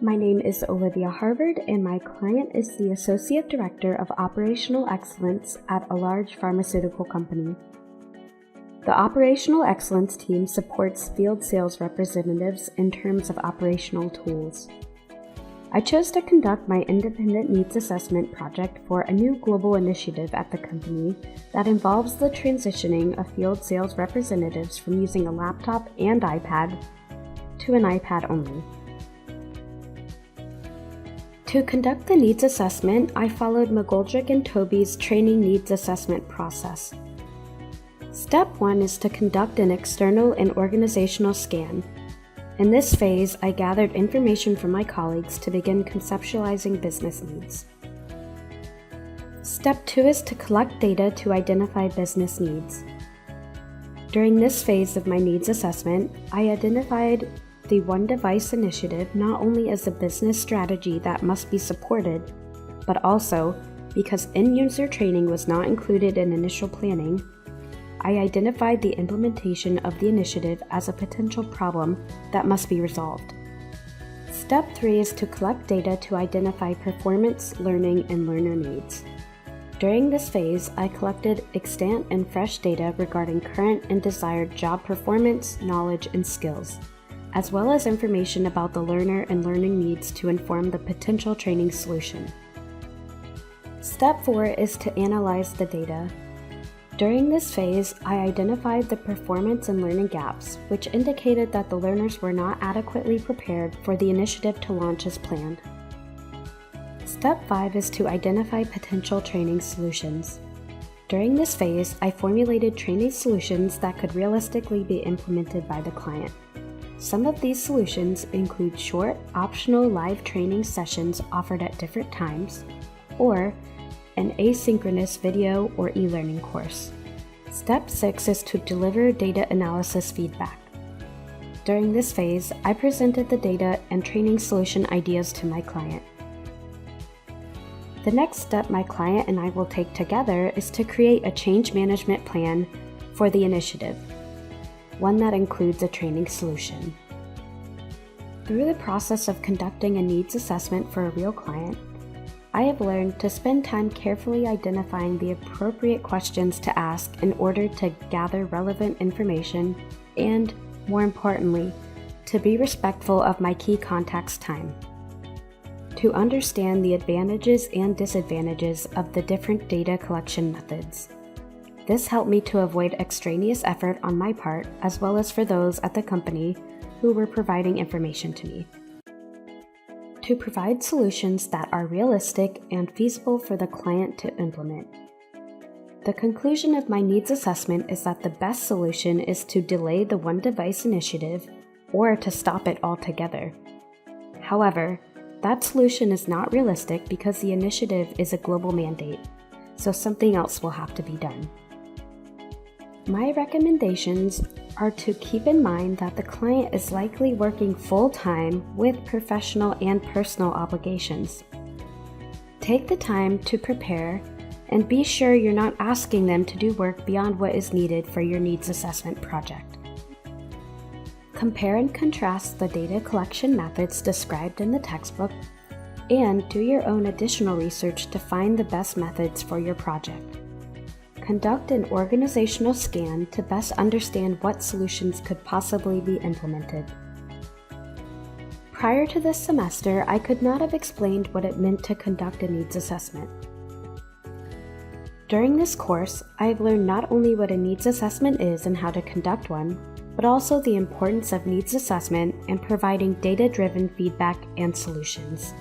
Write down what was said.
My name is Olivia Harvard, and my client is the Associate Director of Operational Excellence at a large pharmaceutical company. The Operational Excellence team supports field sales representatives in terms of operational tools. I chose to conduct my independent needs assessment project for a new global initiative at the company that involves the transitioning of field sales representatives from using a laptop and iPad to an iPad only. To conduct the needs assessment, I followed McGoldrick and Tobey's training needs assessment process. Step 1 is to conduct an external and organizational scan. In this phase, I gathered information from my colleagues to begin conceptualizing business needs. Step 2 is to collect data to identify business needs. During this phase of my needs assessment, I identified the One Device initiative not only as a business strategy that must be supported, but also, because end-user training was not included in initial planning, I identified the implementation of the initiative as a potential problem that must be resolved. Step 3 is to collect data to identify performance, learning, and learner needs. During this phase, I collected extant and fresh data regarding current and desired job performance, knowledge, and skills, as well as information about the learner and learning needs to inform the potential training solution. Step 4 is to analyze the data. During this phase, I identified the performance and learning gaps, which indicated that the learners were not adequately prepared for the initiative to launch as planned. Step 5 is to identify potential training solutions. During this phase, I formulated training solutions that could realistically be implemented by the client. Some of these solutions include short, optional live training sessions offered at different times, or an asynchronous video or e-learning course. Step 6 is to deliver data analysis feedback. During this phase, I presented the data and training solution ideas to my client. The next step my client and I will take together is to create a change management plan for the initiative, one that includes a training solution. Through the process of conducting a needs assessment for a real client, I have learned to spend time carefully identifying the appropriate questions to ask in order to gather relevant information and, more importantly, to be respectful of my key contact's time. To understand the advantages and disadvantages of the different data collection methods. This helped me to avoid extraneous effort on my part as well as for those at the company who were providing information to me. To provide solutions that are realistic and feasible for the client to implement. The conclusion of my needs assessment is that the best solution is to delay the One Device initiative or to stop it altogether. However, that solution is not realistic because the initiative is a global mandate, so something else will have to be done. My recommendations are to keep in mind that the client is likely working full-time with professional and personal obligations. Take the time to prepare and be sure you're not asking them to do work beyond what is needed for your needs assessment project. Compare and contrast the data collection methods described in the textbook and do your own additional research to find the best methods for your project. Conduct an organizational scan to best understand what solutions could possibly be implemented. Prior to this semester, I could not have explained what it meant to conduct a needs assessment. During this course, I have learned not only what a needs assessment is and how to conduct one, but also the importance of needs assessment and providing data-driven feedback and solutions.